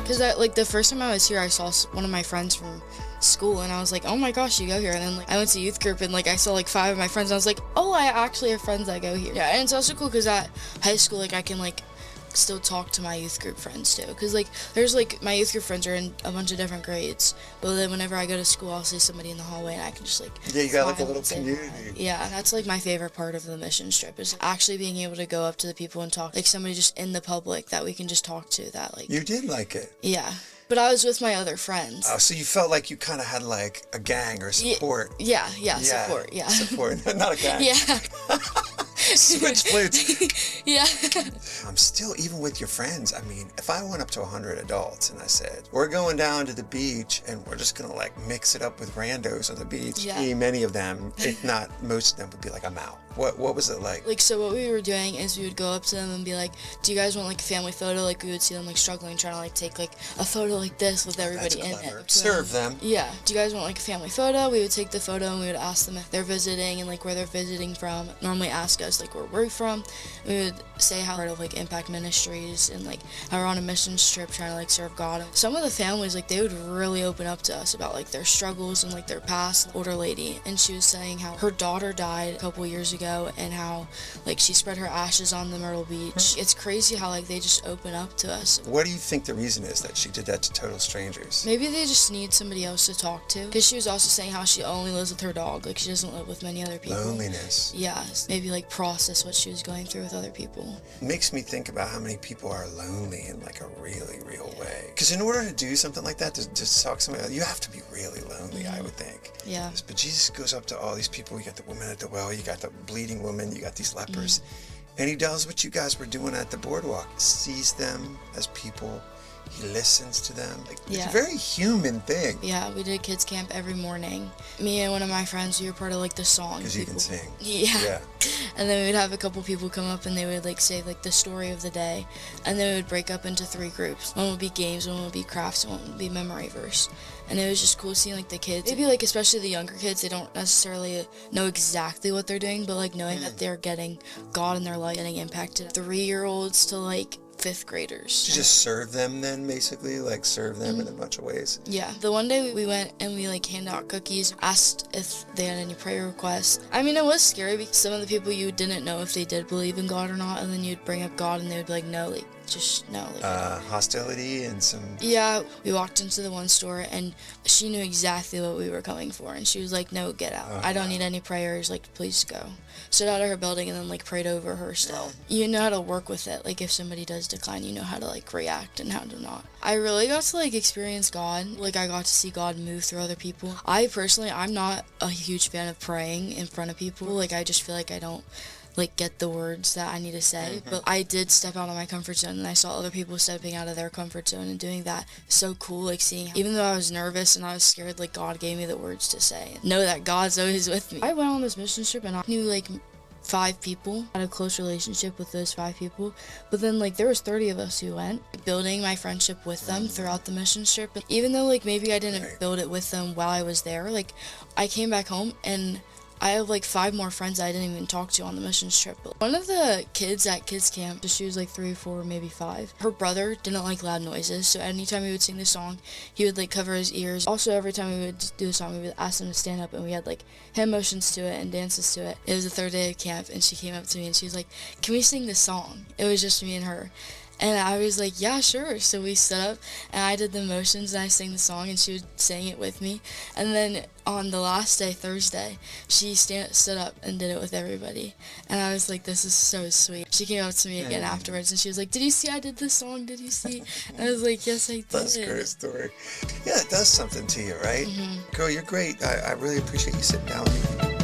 Because like the first time I was here, I saw one of my friends from school, and I was like, oh my gosh, you go here. And then like I went to youth group, and like I saw like 5 of my friends, and I was like, oh, I actually have friends that go here. Yeah, and it's also cool because at high school, like I can like still talk to my youth group friends too, because like there's like my youth group friends are in a bunch of different grades, but then whenever I go to school, I'll see somebody in the hallway and I can just like Yeah, you got like a smile little and say community. hi. Yeah, that's like my favorite part of the mission trip, is actually being able to go up to the people and talk, like somebody just in the public that we can just talk to, that like You did like it. yeah. But I was with my other friends. Oh, so you felt like you kind of had like a gang or support. Yeah, support, yeah. Support, not a gang. Yeah. Switch plates. Yeah. I'm still, even with your friends, I mean, if I went up to 100 adults and I said, we're going down to the beach and we're just going to like mix it up with randos on the beach, many of them, if not most of them, would be like, I'm out. What was it like? Like, so what we were doing is we would go up to them and be like, do you guys want like a family photo? Like we would see them like struggling, trying to like take like a photo like this with everybody in it. Serve them. Yeah. Do you guys want like a family photo? We would take the photo and we would ask them if they're visiting and like where they're visiting from. Normally ask us like where we're from. We would say how we're part of like Impact Ministries and like how we're on a missions trip trying to like serve God. Some of the families, like they would really open up to us about like their struggles and like their past. Older lady, and she was saying how her daughter died a couple years ago, and how like she spread her ashes on the Myrtle Beach. It's crazy how like they just open up to us. What do you think the reason is that she did that to total strangers? Maybe they just need somebody else to talk to, because she was also saying how she only lives with her dog, like she doesn't live with many other people. Loneliness. Yeah, maybe like process what she was going through with other people. It makes me think about how many people are lonely in like a really real way, because in order to do something like that, to talk to somebody, you have to be really lonely, I would think. Yeah. But Jesus goes up to all these people. You got the woman at the well, you got the bleeding woman, you got these lepers, and he does what you guys were doing at the boardwalk. Sees them as people. He listens to them. Like, it's a very human thing. Yeah, we did kids camp every morning. Me and one of my friends, we were part of like the song. Because you can sing. Yeah. And then we'd have a couple people come up and they would like say like the story of the day, and then we would break up into 3 groups. One would be games, one would be crafts, and one would be memory verse. And it was just cool seeing like the kids, maybe like especially the younger kids, they don't necessarily know exactly what they're doing, but like knowing that they're getting God in their life, getting impacted. 3-year-olds to like 5th graders. To just serve them then, basically, like serve them in a bunch of ways. Yeah. The one day we went and we like handed out cookies, asked if they had any prayer requests. I mean, it was scary because some of the people you didn't know if they did believe in God or not, and then you'd bring up God and they would be like, no, like just no. Like, hostility and some... Yeah, we walked into the one store and she knew exactly what we were coming for, and she was like, no, get out. I don't need any prayers, like please go. Stood out of her building and then like prayed over her still. You know how to work with it. Like if somebody does decline, you know how to like react and how to not. I really got to like experience God. Like I got to see God move through other people. I personally, I'm not a huge fan of praying in front of people. Like I just feel like I don't like get the words that I need to say, but I did step out of my comfort zone, and I saw other people stepping out of their comfort zone and doing that. So cool, like seeing, even though I was nervous and I was scared, like God gave me the words to say. Know that God's always with me. I went on this mission trip and I knew like 5 people, had a close relationship with those 5 people, but then like there was 30 of us who went, building my friendship with them throughout the mission trip. And even though like maybe I didn't build it with them while I was there, like I came back home and I have like 5 more friends I didn't even talk to on the missions trip. One of the kids at kids camp, she was like 3 or 4, maybe 5. Her brother didn't like loud noises, so anytime we would sing the song, he would like cover his ears. Also, every time we would do a song, we would ask him to stand up, and we had like hand motions to it and dances to it. It was the 3rd day of camp, and she came up to me and she was like, "Can we sing this song?" It was just me and her. And I was like, yeah, sure. So we stood up, and I did the motions, and I sang the song, and she was saying it with me. And then on the last day, Thursday, she stood up and did it with everybody. And I was like, this is so sweet. She came up to me again afterwards, and she was like, did you see I did this song? Did you see? And I was like, yes, I did. That's a great story. Yeah, it does something to you, right? Girl, you're great. I really appreciate you sitting down with me.